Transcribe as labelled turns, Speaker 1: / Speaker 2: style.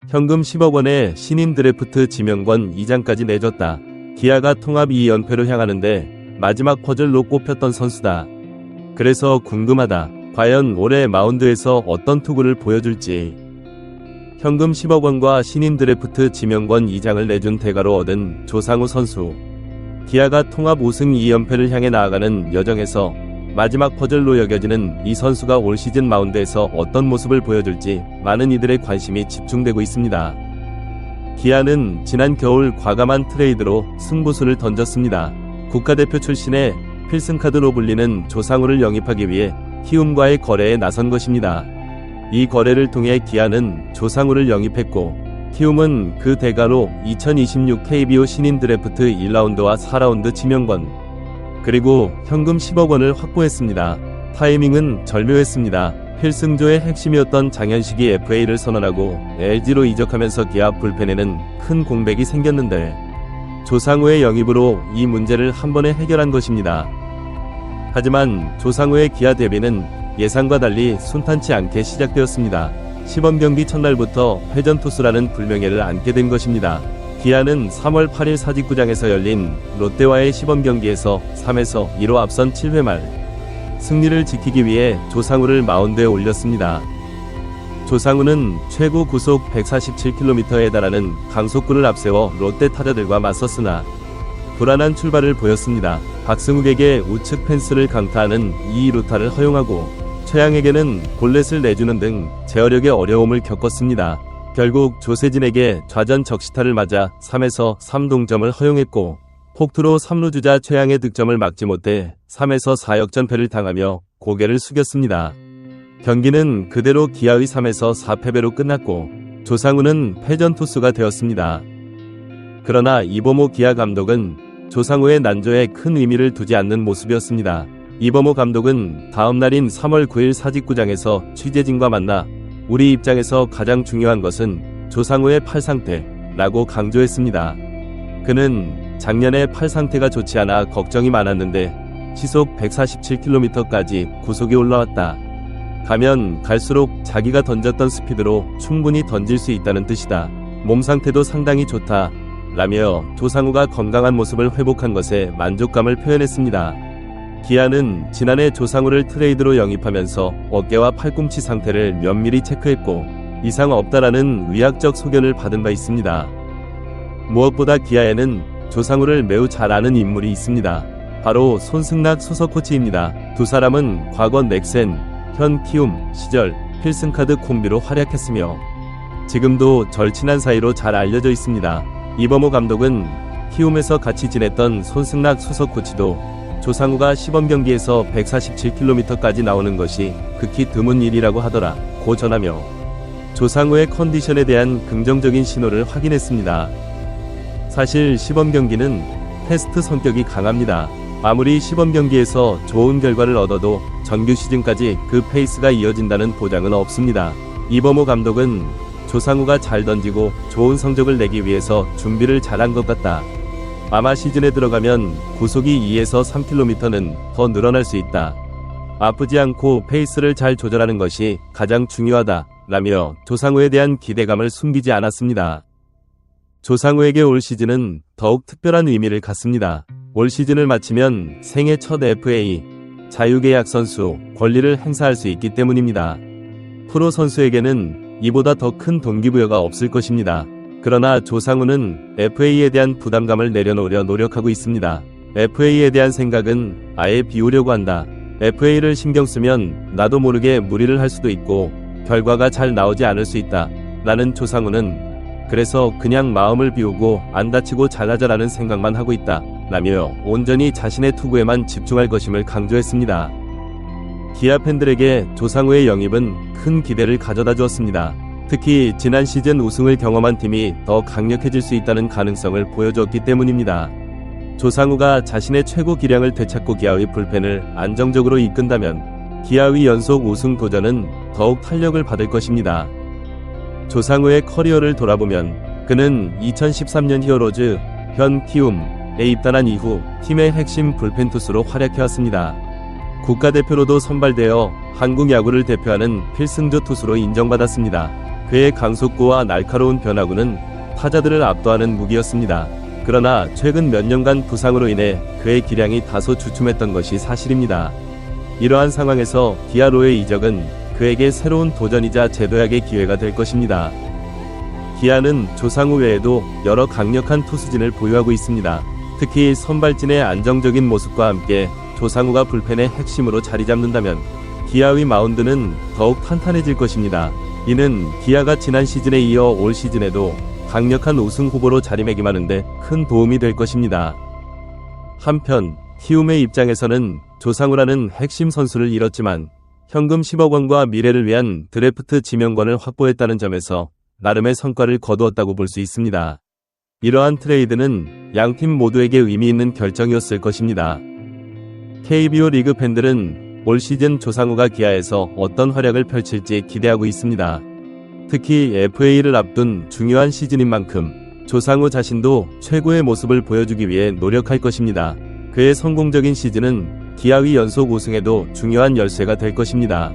Speaker 1: 현금 10억 원에 신인 드래프트 지명권 2장까지 내줬다. 기아가 통합 2연패로 향하는데 마지막 퍼즐로 꼽혔던 선수다. 그래서 궁금하다. 과연 올해 마운드에서 어떤 투구를 보여줄지. 현금 10억 원과 신인 드래프트 지명권 2장을 내준 대가로 얻은 조상우 선수. 기아가 통합 우승 2연패를 향해 나아가는 여정에서 마지막 퍼즐로 여겨지는 이 선수가 올 시즌 마운드에서 어떤 모습을 보여줄지 많은 이들의 관심이 집중되고 있습니다. 기아는 지난 겨울 과감한 트레이드로 승부수를 던졌습니다. 국가대표 출신의 필승카드로 불리는 조상우를 영입하기 위해 키움과의 거래에 나선 것입니다. 이 거래를 통해 기아는 조상우를 영입했고 키움은 그 대가로 2026 KBO 신인 드래프트 1라운드와 4라운드 지명권 그리고 현금 10억 원을 확보했습니다. 타이밍은 절묘했습니다. 필승조의 핵심이었던 장현식이 FA를 선언하고 LG로 이적하면서 기아 불펜에는 큰 공백이 생겼는데 조상우의 영입으로 이 문제를 한 번에 해결한 것입니다. 하지만 조상우의 기아 데뷔는 예상과 달리 순탄치 않게 시작되었습니다. 시범경기 첫날부터 회전 투수라는 불명예를 안게 된 것입니다. 기아는 3월 8일 사직구장에서 열린 롯데와의 시범경기에서 3에서 2로 앞선 7회 말 승리를 지키기 위해 조상우를 마운드에 올렸습니다. 조상우는 최고 구속 147km에 달하는 강속구를 앞세워 롯데 타자들과 맞섰으나 불안한 출발을 보였습니다. 박승욱에게 우측 펜스를 강타하는 2루타를 허용하고 최양에게는 볼넷을 내주는 등 제어력의 어려움을 겪었습니다. 결국 조세진에게 좌전 적시타를 맞아 3에서 3동점을 허용했고 폭투로 3루 주자 최양의 득점을 막지 못해 3에서 4역전패를 당하며 고개를 숙였습니다. 경기는 그대로 기아의 3에서 4패배로 끝났고 조상우는 패전 투수가 되었습니다. 그러나 이범호 기아 감독은 조상우의 난조에 큰 의미를 두지 않는 모습이었습니다. 이범호 감독은 다음 날인 3월 9일 사직구장에서 취재진과 만나 우리 입장에서 가장 중요한 것은 조상우의 팔 상태라고 강조했습니다. 그는 작년에 팔 상태가 좋지 않아 걱정이 많았는데 시속 147km까지 구속이 올라왔다. 가면 갈수록 자기가 던졌던 스피드로 충분히 던질 수 있다는 뜻이다. 몸 상태도 상당히 좋다. 라며 조상우가 건강한 모습을 회복한 것에 만족감을 표현했습니다. 기아는 지난해 조상우를 트레이드로 영입하면서 어깨와 팔꿈치 상태를 면밀히 체크했고 이상 없다라는 의학적 소견을 받은 바 있습니다. 무엇보다 기아에는 조상우를 매우 잘 아는 인물이 있습니다. 바로 손승락 수석 코치입니다. 두 사람은 과거 넥센, 현 키움 시절 필승카드 콤비로 활약했으며 지금도 절친한 사이로 잘 알려져 있습니다. 이범호 감독은 키움에서 같이 지냈던 손승락 수석 코치도 조상우가 시범경기에서 147km까지 나오는 것이 극히 드문 일이라고 하더라 고 전하며 조상우의 컨디션에 대한 긍정적인 신호를 확인했습니다. 사실 시범경기는 테스트 성격이 강합니다. 아무리 시범경기에서 좋은 결과를 얻어도 정규 시즌까지 그 페이스가 이어진다는 보장은 없습니다. 이범호 감독은 조상우가 잘 던지고 좋은 성적을 내기 위해서 준비를 잘한 것 같다. 아마 시즌에 들어가면 구속이 2에서 3km는 더 늘어날 수 있다. 아프지 않고 페이스를 잘 조절하는 것이 가장 중요하다. 라며 조상우에 대한 기대감을 숨기지 않았습니다. 조상우에게 올 시즌은 더욱 특별한 의미를 갖습니다. 올 시즌을 마치면 생애 첫 FA, 자유계약 선수 권리를 행사할 수 있기 때문입니다. 프로 선수에게는 이보다 더 큰 동기부여가 없을 것입니다. 그러나 조상우는 FA에 대한 부담감을 내려놓으려 노력하고 있습니다. FA에 대한 생각은 아예 비우려고 한다. FA를 신경 쓰면 나도 모르게 무리를 할 수도 있고 결과가 잘 나오지 않을 수 있다. 라는 조상우는 그래서 그냥 마음을 비우고 안 다치고 잘하자라는 생각만 하고 있다. 라며 온전히 자신의 투구에만 집중할 것임을 강조했습니다. 기아 팬들에게 조상우의 영입은 큰 기대를 가져다 주었습니다. 특히 지난 시즌 우승을 경험한 팀이 더 강력해질 수 있다는 가능성을 보여줬기 때문입니다. 조상우가 자신의 최고 기량을 되찾고 기아의 불펜을 안정적으로 이끈다면 기아의 연속 우승 도전은 더욱 탄력을 받을 것입니다. 조상우의 커리어를 돌아보면 그는 2013년 히어로즈, 현 키움에 입단한 이후 팀의 핵심 불펜 투수로 활약해왔습니다. 국가대표로도 선발되어 한국 야구를 대표하는 필승조 투수로 인정받았습니다. 그의 강속구와 날카로운 변화구는 타자들을 압도하는 무기였습니다. 그러나 최근 몇 년간 부상으로 인해 그의 기량이 다소 주춤했던 것이 사실입니다. 이러한 상황에서 기아로의 이적은 그에게 새로운 도전이자 재도약의 기회가 될 것입니다. 기아는 조상우 외에도 여러 강력한 투수진을 보유하고 있습니다. 특히 선발진의 안정적인 모습과 함께 조상우가 불펜의 핵심으로 자리 잡는다면 기아의 마운드는 더욱 탄탄해질 것입니다. 이는 기아가 지난 시즌에 이어 올 시즌에도 강력한 우승 후보로 자리매김하는데 큰 도움이 될 것입니다. 한편 키움의 입장에서는 조상우라는 핵심 선수를 잃었지만 현금 10억 원과 미래를 위한 드래프트 지명권을 확보했다는 점에서 나름의 성과를 거두었다고 볼 수 있습니다. 이러한 트레이드는 양팀 모두에게 의미 있는 결정이었을 것입니다. KBO 리그 팬들은 올 시즌 조상우가 기아에서 어떤 활약을 펼칠지 기대하고 있습니다. 특히 FA를 앞둔 중요한 시즌인 만큼 조상우 자신도 최고의 모습을 보여주기 위해 노력할 것입니다. 그의 성공적인 시즌은 기아의 연속 우승에도 중요한 열쇠가 될 것입니다.